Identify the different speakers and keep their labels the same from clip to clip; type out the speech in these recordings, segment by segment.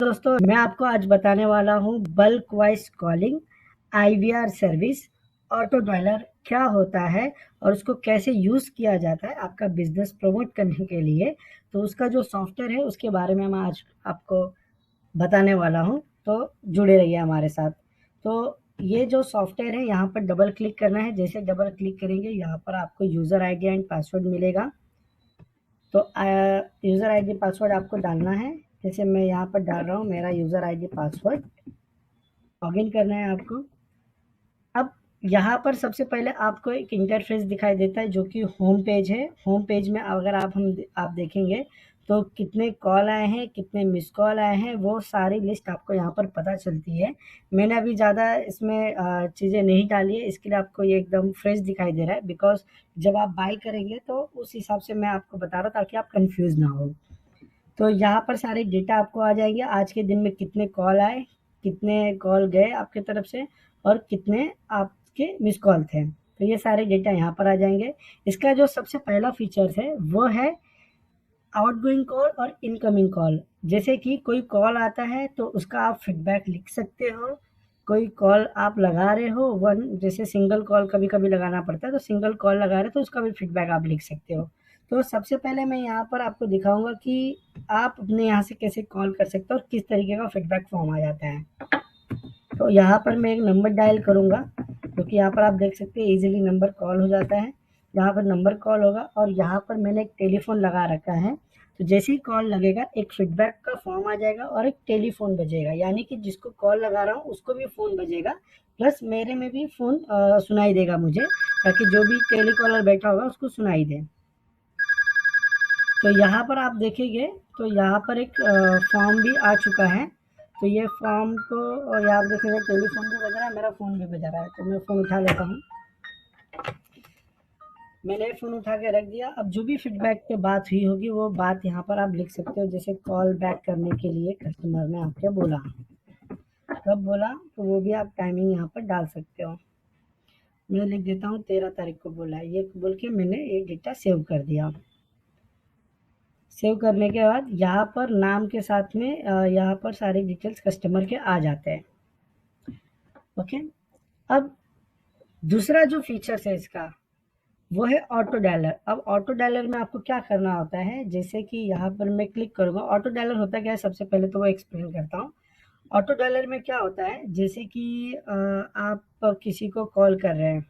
Speaker 1: दोस्तों, मैं आपको आज बताने वाला हूँ bulk voice calling IVR service auto dialer क्या होता है और उसको कैसे यूज़ किया जाता है आपका बिजनेस प्रमोट करने के लिए। तो उसका जो सॉफ्टवेयर है उसके बारे में मैं आज आपको बताने वाला हूँ, तो जुड़े रहिए हमारे साथ। तो ये जो सॉफ्टवेयर है यहाँ पर डबल क्लिक करना है। जैसे डबल क्लिक करेंगे यहाँ पर आपको यूज़र आईडी एंड पासवर्ड मिलेगा। तो यूज़र आईडी पासवर्ड आपको डालना है। जैसे मैं यहाँ पर डाल रहा हूँ मेरा यूज़र आईडी पासवर्ड, लॉगिन करना है आपको। अब यहाँ पर सबसे पहले आपको एक इंटरफेस दिखाई देता है जो कि होम पेज है। होम पेज में अगर आप देखेंगे तो कितने कॉल आए हैं, कितने मिस कॉल आए हैं, वो सारी लिस्ट आपको यहाँ पर पता चलती है। मैंने अभी ज़्यादा इसमें चीज़ें नहीं डाली है, इसके लिए आपको ये एकदम फ्रेश दिखाई दे रहा है, बिकॉज़ जब आप बाय करेंगे तो उस हिसाब से मैं आपको बता रहा हूँ ताकि आप कन्फ्यूज़ ना हो। तो यहाँ पर सारे डेटा आपको आ जाएँगे, आज के दिन में कितने कॉल आए, कितने कॉल गए आपकी तरफ से और कितने आपके मिस कॉल थे। तो ये सारे डेटा यहाँ पर आ जाएँगे। इसका जो सबसे पहला फीचर्स है वो है आउटगोइंग कॉल और इनकमिंग कॉल। जैसे कि कोई कॉल आता है तो उसका आप फीडबैक लिख सकते हो। कोई कॉल आप लगा रहे हो, वन जैसे सिंगल कॉल कभी-कभी लगाना पड़ता है, तो सिंगल कॉल लगा रहे हो तो उसका भी फीडबैक आप लिख सकते हो। तो सबसे पहले मैं यहाँ पर आपको दिखाऊँगा कि आप अपने यहाँ से कैसे कॉल कर सकते हो और किस तरीके का फीडबैक फॉर्म आ जाता है। तो यहाँ पर मैं एक नंबर डायल करूँगा, क्योंकि यहाँ पर आप देख सकते हैं ईज़िली नंबर कॉल हो जाता है। यहाँ पर नंबर कॉल होगा और यहाँ पर मैंने एक टेलीफ़ोन लगा रखा है। तो जैसे ही कॉल लगेगा एक फीडबैक का फॉर्म आ जाएगा और एक टेलीफ़ोन बजेगा, यानी कि जिसको कॉल लगा रहा हूँ उसको भी फ़ोन बजेगा, प्लस मेरे में भी फ़ोन सुनाई देगा मुझे, ताकि जो भी टेलीकॉलर बैठा होगा उसको सुनाई दे। तो यहाँ पर आप देखेंगे तो यहाँ पर एक फॉर्म भी आ चुका है। तो ये फॉर्म को और यहाँ आप देखेंगे टेलीफोन भी बज रहा है, मेरा फ़ोन भी बज रहा है। तो मैं फ़ोन उठा लेता हूँ। मैंने फ़ोन उठा के रख दिया। अब जो भी फीडबैक पे बात हुई होगी वो बात यहाँ पर आप लिख सकते हो। जैसे कॉल बैक करने के लिए कस्टमर ने आपके बोला, कब बोला, तो वो भी आप टाइमिंग यहाँ पर डाल सकते हो। मैं लिख देता हूँ 13 तारीख को बोला है, ये बोल के मैंने एक डेटा सेव कर दिया। सेव करने के बाद यहाँ पर नाम के साथ में यहाँ पर सारे डिटेल्स कस्टमर के आ जाते हैं। ओके। अब दूसरा जो फीचर्स है इसका वो है ऑटो डायलर। अब ऑटो डायलर में आपको क्या करना होता है, जैसे कि यहाँ पर मैं क्लिक करूँगा। ऑटो डायलर होता क्या है, सबसे पहले तो वो एक्सप्लेन करता हूँ। ऑटो डायलर में क्या होता है, जैसे कि आप किसी को कॉल कर रहे हैं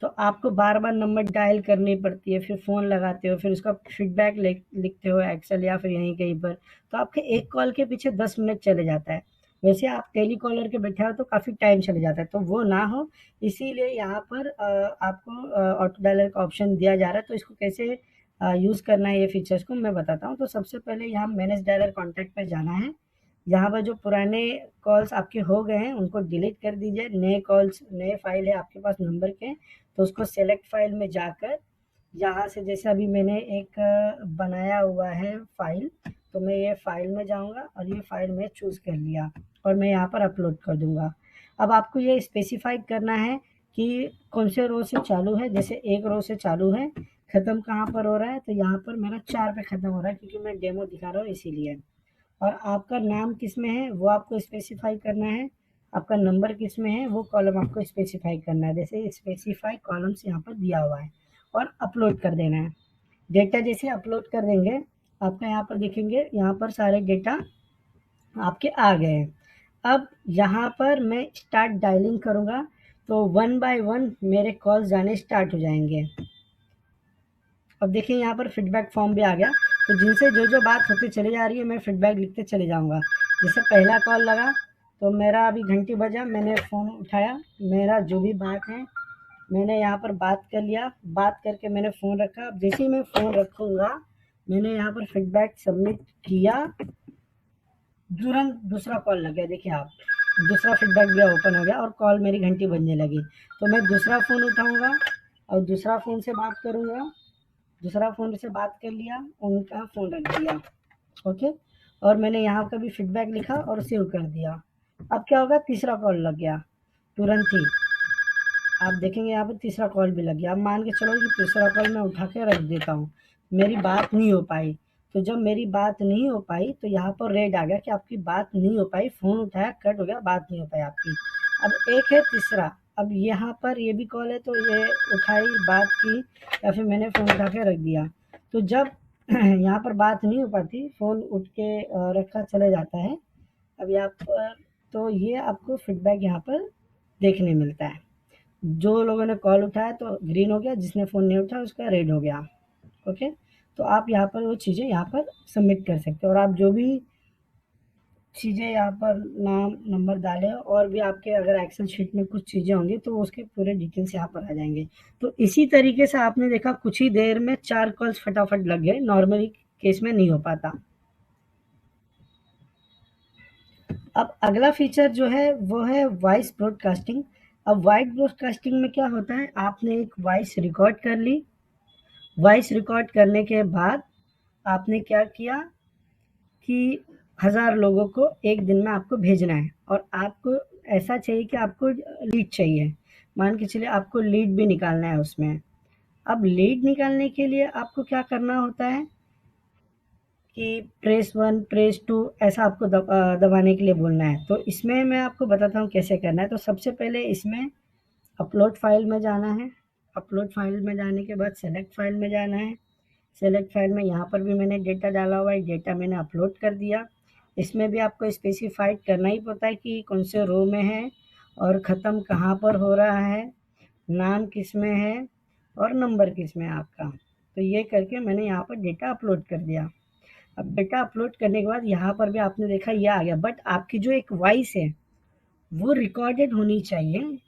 Speaker 1: तो आपको बार-बार नंबर डायल करनी पड़ती है, फिर फ़ोन लगाते हो, फिर उसका फीडबैक लिखते हो एक्सेल या फिर यहीं कहीं पर, तो आपके एक कॉल के पीछे 10 मिनट चले जाता है। वैसे आप टेलीकॉलर के बैठे हो तो काफ़ी टाइम चले जाता है, तो वो ना हो इसीलिए यहाँ पर आपको ऑटो डायलर का ऑप्शन दिया जा रहा है। तो इसको कैसे यूज़ करना है ये फीचर्स को मैं बताता हूँ। तो सबसे पहले यहाँ मैनेज डायलर कॉन्टैक्ट पे जाना है। यहाँ पर जो पुराने कॉल्स आपके हो गए हैं उनको डिलीट कर दीजिए। नए कॉल्स, नए फ़ाइल है आपके पास नंबर के, तो उसको सेलेक्ट फ़ाइल में जाकर यहाँ से जैसे अभी मैंने एक बनाया हुआ है फ़ाइल, तो मैं ये फ़ाइल में जाऊँगा और ये फ़ाइल मैं चूज़ कर लिया और मैं यहाँ पर अपलोड कर दूँगा। अब आपको ये स्पेसिफ़ाई करना है कि कौन से रो से चालू है। जैसे एक रो से चालू है, ख़त्म कहाँ पर हो रहा है, तो यहाँ पर मेरा 4 पे ख़त्म हो रहा है क्योंकि मैं डेमो दिखा रहा हूँ इसीलिए। और आपका नाम किसमें है वो आपको स्पेसिफ़ाई करना है। आपका नंबर किसमें है वो कॉलम आपको स्पेसिफ़ाई करना है। जैसे स्पेसिफ़ाई कॉलम्स यहाँ पर दिया हुआ है और अपलोड कर देना है। डेटा जैसे अपलोड कर देंगे, आपका यहाँ पर देखेंगे यहाँ पर सारे डेटा आपके आ गए हैं। अब यहाँ पर मैं स्टार्ट डायलिंग करूँगा तो वन बाय वन मेरे कॉल्स जाने स्टार्ट हो जाएँगे। अब देखिए यहाँ पर फीडबैक फॉर्म भी आ गया, तो जिनसे जो बात होती चली जा रही है मैं फीडबैक लिखते चले जाऊँगा। जैसे पहला कॉल लगा तो मेरा अभी घंटी बजा, मैंने फ़ोन उठाया, मेरा जो भी बात है मैंने यहाँ पर बात कर लिया, बात करके मैंने फ़ोन रखा। अब जैसे ही मैं फ़ोन रखूँगा मैंने यहाँ पर फीडबैक सबमिट किया, तुरंत दूसरा कॉल लग गया। देखिए आप, दूसरा फीडबैक भी ओपन हो गया और कॉल मेरी घंटी बजने लगी। तो मैं दूसरा फ़ोन उठाऊँगा और दूसरा फ़ोन से बात करूँगा। दूसरा फ़ोन से बात कर लिया, उनका फ़ोन रख दिया। ओके। और मैंने यहाँ का भी फीडबैक लिखा और सेव कर दिया। अब क्या होगा, तीसरा कॉल लग गया तुरंत ही। आप देखेंगे यहाँ पे तीसरा कॉल भी लग गया। अब मान के चलो कि तीसरा कॉल मैं उठा के रख देता हूँ, मेरी बात नहीं हो पाई, तो जब मेरी बात नहीं हो पाई तो यहाँ पर रेड आ गया कि आपकी बात नहीं हो पाई, फ़ोन उठाया कट हो गया, बात नहीं हो पाई आपकी। अब एक है तीसरा, अब यहाँ पर ये भी कॉल है तो ये उठाई, बात की या फिर मैंने फ़ोन उठा के रख दिया। तो जब यहाँ पर बात नहीं हो पाती, फ़ोन उठ के रखा चले जाता है। अब यहाँ पर तो ये आपको फीडबैक यहाँ पर देखने मिलता है। जो लोगों ने कॉल उठाया तो ग्रीन हो गया, जिसने फ़ोन नहीं उठाया उसका रेड हो गया। ओके, तो आप यहाँ पर वो चीज़ें यहाँ पर सबमिट कर सकते हो और आप जो भी चीज़ें यहाँ पर नाम नंबर डालें और भी आपके अगर एक्सेल शीट में कुछ चीज़ें होंगी तो उसके पूरे डिटेल्स यहाँ पर आ जाएंगे। तो इसी तरीके से आपने देखा कुछ ही देर में 4 कॉल्स फटाफट लग गए, नॉर्मली केस में नहीं हो पाता। अब अगला फीचर जो है वो है वॉइस ब्रॉडकास्टिंग। अब वॉइस ब्रॉडकास्टिंग में क्या होता है, आपने एक वॉइस रिकॉर्ड कर ली, वॉइस रिकॉर्ड करने के बाद आपने क्या किया कि 1000 लोगों को एक दिन में आपको भेजना है और आपको ऐसा चाहिए कि आपको लीड चाहिए। मान के चलिए आपको लीड भी निकालना है उसमें। अब लीड निकालने के लिए आपको क्या करना होता है कि प्रेस 1 प्रेस 2 ऐसा आपको दबाने के लिए बोलना है। तो इसमें मैं आपको बताता हूँ कैसे करना है। तो सबसे पहले इसमें अपलोड फाइल में जाना है। अपलोड फाइल में जाने के बाद सेलेक्ट फाइल में जाना है। सेलेक्ट फाइल में यहाँ पर भी मैंने डेटा डाला हुआ है, डेटा मैंने अपलोड कर दिया। इसमें भी आपको स्पेसिफाइड करना ही पड़ता है कि कौन से रो में है और ख़त्म कहाँ पर हो रहा है, नाम किस में है और नंबर किस में है आपका। तो ये करके मैंने यहाँ पर डेटा अपलोड कर दिया। अब डेटा अपलोड करने के बाद यहाँ पर भी आपने देखा ये आ गया, बट आपकी जो एक वॉइस है वो रिकॉर्डेड होनी चाहिए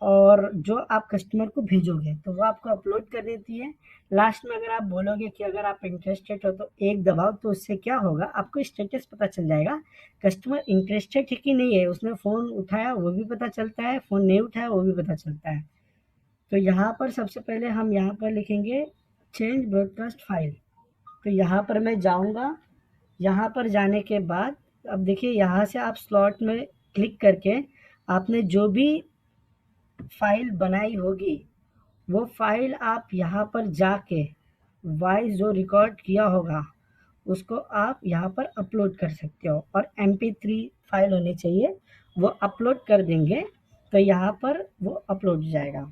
Speaker 1: और जो आप कस्टमर को भेजोगे तो वो आपको अपलोड कर देती है। लास्ट में अगर आप बोलोगे कि अगर आप इंटरेस्टेड हो तो एक दबाओ, तो उससे क्या होगा आपको स्टेटस पता चल जाएगा, कस्टमर इंटरेस्टेड है कि नहीं है, उसने फ़ोन उठाया वो भी पता चलता है, फ़ोन नहीं उठाया वो भी पता चलता है। तो यहाँ पर सबसे पहले हम यहाँ पर लिखेंगे चेंज ब्रॉडकास्ट फाइल। तो यहाँ पर मैं जाऊँगा, यहाँ पर जाने के बाद अब देखिए यहाँ से आप स्लॉट में क्लिक करके आपने जो भी फाइल बनाई होगी वो फाइल आप यहाँ पर जाके वॉइस जो रिकॉर्ड किया होगा उसको आप यहाँ पर अपलोड कर सकते हो और MP3 फाइल होनी चाहिए, वो अपलोड कर देंगे तो यहाँ पर वो अपलोड हो जाएगा।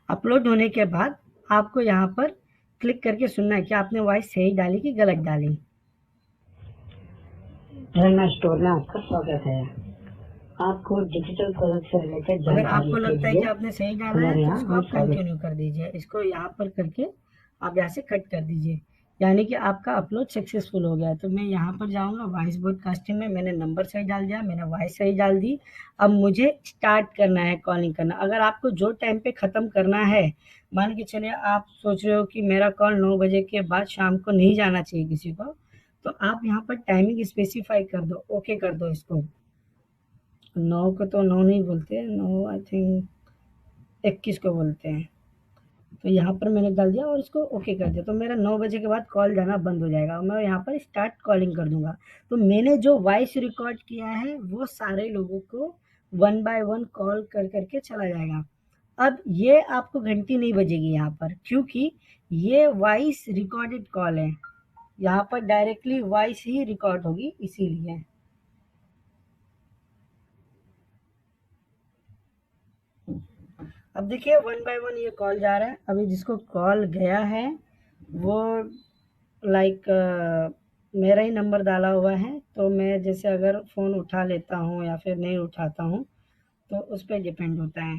Speaker 1: अपलोड होने के बाद आपको यहाँ पर क्लिक करके सुनना है कि आपने वॉइस सही डाली कि गलत डाली। धरना स्टोर में आपका स्वागत है। आपको डिजिटल प्रोडक्ट से रिलेटेड अगर आपको लगता है कि आपने सही डाला है तो इसको आप कंटिन्यू कर दीजिए, इसको यहाँ पर करके आप यहाँ से कट कर दीजिए, यानी कि आपका अपलोड सक्सेसफुल हो गया है। तो मैं यहाँ पर जाऊँगा वॉइस ब्रॉडकास्टिंग में, मैंने नंबर सही डाल दिया, मैंने वॉइस सही डाल दी। अब मुझे स्टार्ट करना है कॉलिंग करना। अगर आपको जो टाइम पे ख़त्म करना है, मान के चलिए आप सोच रहे हो कि मेरा कॉल 9 बजे के बाद शाम को नहीं जाना चाहिए किसी को, तो आप यहाँ पर टाइमिंग स्पेसिफाई कर दो, ओके कर दो इसको। 9 को तो 9 नहीं बोलते, 9 आई थिंक 21 को बोलते हैं। तो यहाँ पर मैंने डाल दिया और इसको ओके कर दिया, तो मेरा 9 बजे के बाद कॉल जाना बंद हो जाएगा और मैं यहाँ पर स्टार्ट कॉलिंग कर दूँगा। तो मैंने जो वॉइस रिकॉर्ड किया है वो सारे लोगों को 1 बाय 1 कॉल कर के चला जाएगा। अब ये आपको घंटी नहीं बजेगी यहाँ पर, क्योंकि ये वॉइस रिकॉर्डेड कॉल है, यहाँ पर डायरेक्टली वॉइस ही रिकॉर्ड होगी इसीलिए। अब देखिए 1 बाय 1 ये कॉल जा रहा है। अभी जिसको कॉल गया है वो लाइक मेरा ही नंबर डाला हुआ है, तो मैं जैसे अगर फ़ोन उठा लेता हूँ या फिर नहीं उठाता हूँ तो उस पे डिपेंड होता है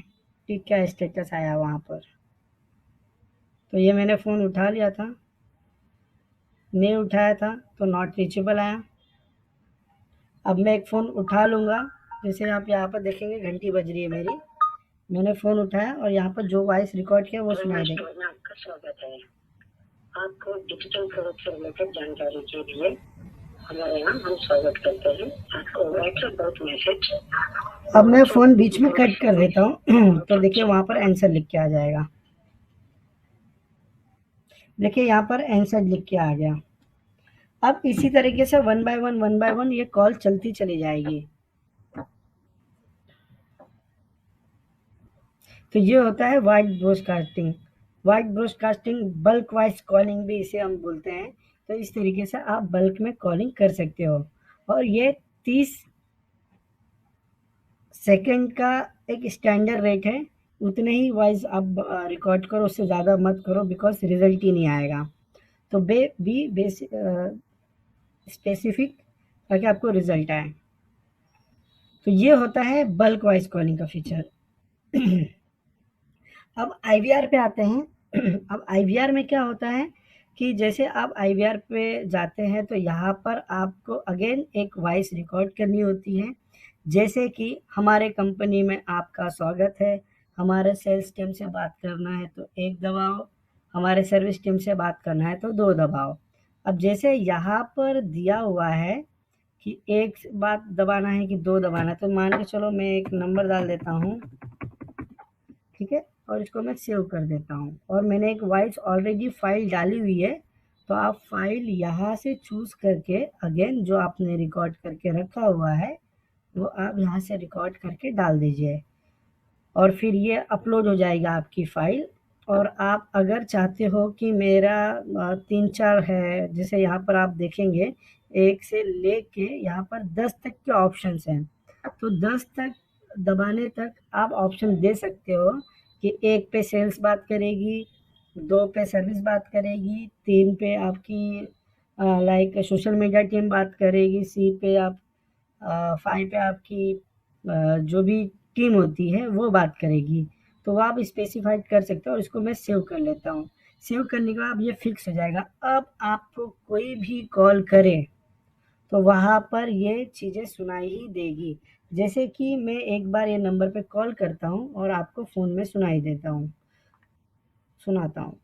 Speaker 1: कि क्या स्टेटस आया वहाँ पर। तो ये मैंने फ़ोन उठा लिया था, नहीं उठाया था तो नॉट रीचेबल आया। अब मैं एक फ़ोन उठा लूँगा, जैसे आप यहाँ पर देखेंगे घंटी बज रही है मेरी, मैंने फ़ोन उठाया और यहाँ पर जो वॉइस रिकॉर्ड किया वो सुनाई देगा। आपका स्वागत है। आपको डिजिटल प्रोडक्ट से रिलेटेड जानकारी के लिए
Speaker 2: हमारे यहाँ हम स्वागत करते हैं आपको व्हाट्सएप बहुत मैसेज।
Speaker 1: अब मैं फ़ोन बीच में कट कर देता हूँ तो देखिए वहाँ पर आंसर लिख के आ जाएगा। देखिए यहाँ पर आंसर लिख के आ गया। अब इसी तरीके से वन बाय वन ये कॉल चलती चली जाएगी। तो ये होता है wide broadcasting. Wide broadcasting bulk voice calling भी इसे हम बोलते हैं। तो इस तरीके से आप बल्क में कॉलिंग कर सकते हो और ये 30 सेकंड का एक स्टैंडर्ड रेट है। उतने ही वॉइस आप रिकॉर्ड करो, उससे ज़्यादा मत करो बिकॉज रिजल्ट ही नहीं आएगा। तो स्पेसिफिक ताकि आपको रिजल्ट आए। तो ये होता है बल्क वॉइस कॉलिंग का फीचर। अब आईवीआर पे आते हैं। अब आईवीआर में क्या होता है कि जैसे आप आईवीआर पे जाते हैं तो यहाँ पर आपको अगेन एक वॉइस रिकॉर्ड करनी होती है। जैसे कि हमारे कंपनी में आपका स्वागत है, हमारे सेल्स टीम से बात करना है तो 1 दबाओ, हमारे सर्विस टीम से बात करना है तो 2 दबाओ। अब जैसे यहाँ पर दिया हुआ है कि 1 बात दबाना है कि 2 दबाना है, तो मान के चलो मैं एक नंबर डाल देता हूँ, ठीक है? और इसको मैं सेव कर देता हूँ और मैंने एक वॉइस ऑलरेडी फाइल डाली हुई है। तो आप फाइल यहाँ से चूज़ करके अगेन जो आपने रिकॉर्ड करके रखा हुआ है वो आप यहाँ से रिकॉर्ड करके डाल दीजिए और फिर ये अपलोड हो जाएगा आपकी फ़ाइल। और आप अगर चाहते हो कि मेरा 3-4 है, जैसे यहाँ पर आप देखेंगे 1 से लेके यहाँ पर 10 तक के ऑप्शंस हैं। तो 10 तक दबाने तक आप ऑप्शन दे सकते हो कि 1 पे सेल्स बात करेगी, 2 पे सर्विस बात करेगी, 3 पे आपकी लाइक सोशल मीडिया टीम बात करेगी, सी पे आप 5 पे आपकी जो भी टीम होती है वो बात करेगी। तो वो आप स्पेसिफ़ाइड कर सकते हो और इसको मैं सेव कर लेता हूँ। सेव करने के बाद ये फ़िक्स हो जाएगा। अब आपको कोई भी कॉल करे तो वहाँ पर ये चीज़ें सुनाई ही देगी। जैसे कि मैं एक बार ये नंबर पे कॉल करता हूँ और आपको फ़ोन में सुनाई देता हूँ, सुनाता हूँ।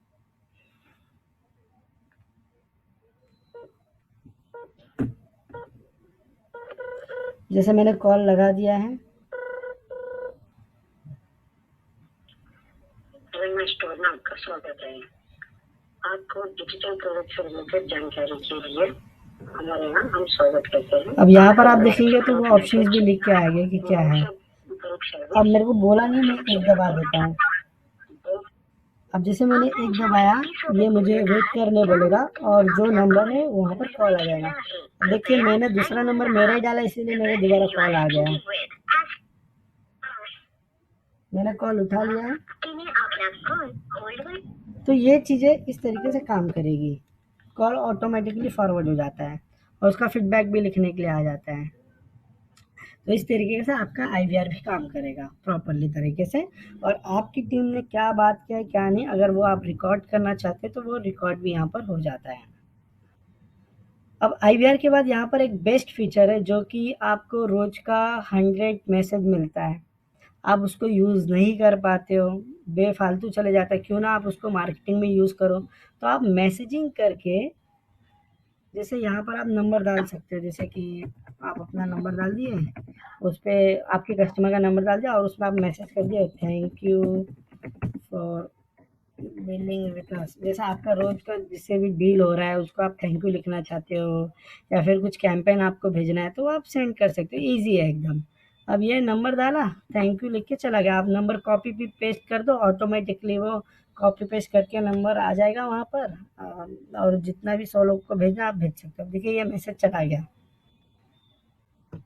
Speaker 1: जैसे मैंने कॉल लगा दिया है।
Speaker 2: रेलवे स्टोर में आपका स्वागत है। आपको डिजिटल प्रोडक्ट से रिलेटेड जानकारी के लिए हमारे यहाँ हम स्वागत करते हैं।
Speaker 1: अब यहाँ पर आप देखेंगे तो वो ऑप्शंस भी लिख के आएंगे कि क्या है। अब मेरे को बोला नहीं, मैं 1 दबा देता हूँ। अब जैसे मैंने 1 दबाया, ये मुझे वेट करने बोलेगा और जो नंबर है वहाँ पर कॉल आ जाएगा। अब देखिए मैंने दूसरा नंबर मेरा ही डाला इसीलिए मेरे दोबारा कॉल आ गया। मैंने कॉल उठा लिया है। तो ये चीज़ें इस तरीके से काम करेगी। कॉल ऑटोमेटिकली फॉरवर्ड हो जाता है और उसका फीडबैक भी लिखने के लिए आ जाता है। तो इस तरीके से आपका आईवीआर भी काम करेगा प्रॉपरली तरीके से। और आपकी टीम ने क्या बात किया है क्या नहीं, अगर वो आप रिकॉर्ड करना चाहते हैं तो वो रिकॉर्ड भी यहाँ पर हो जाता है। अब आईवीआर के बाद यहाँ पर एक बेस्ट फीचर है जो कि आपको रोज का 100 मैसेज मिलता है। आप उसको यूज़ नहीं कर पाते हो, बेफालतू चले जाता है, क्यों ना आप उसको मार्केटिंग में यूज़ करो। तो आप मैसेजिंग करके जैसे यहाँ पर आप नंबर डाल सकते हो, जैसे कि आप अपना नंबर डाल दिए, उस पे आपके कस्टमर का नंबर डाल दिया और उसमें आप मैसेज कर दिए thank you for billing with us. जैसा आपका रोज का जिससे भी डील हो रहा है उसको आप थैंक यू लिखना चाहते हो या फिर कुछ कैंपेन आपको भेजना है तो आप सेंड कर सकते हो, ईजी है एकदम। अब ये नंबर डाला, थैंक यू लिख के चला गया। आप नंबर कॉपी भी पेस्ट कर दो, ऑटोमेटिकली वो कॉपी पेस्ट करके नंबर आ जाएगा वहाँ पर। और जितना भी 100 लोग को भेजना आप भेज सकते हो। देखिए ये मैसेज चला गया।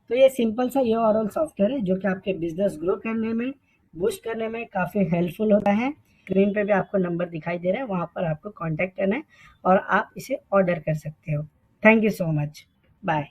Speaker 1: तो ये सिंपल सा ये ओवरऑल सॉफ्टवेयर है जो कि आपके बिजनेस ग्रो करने में, बूस्ट करने में काफ़ी हेल्पफुल होता है। स्क्रीन पे भी आपको नंबर दिखाई दे रहा है, वहाँ पर आपको कांटेक्ट करना है और आप इसे ऑर्डर कर सकते हो। Thank you so much. Bye.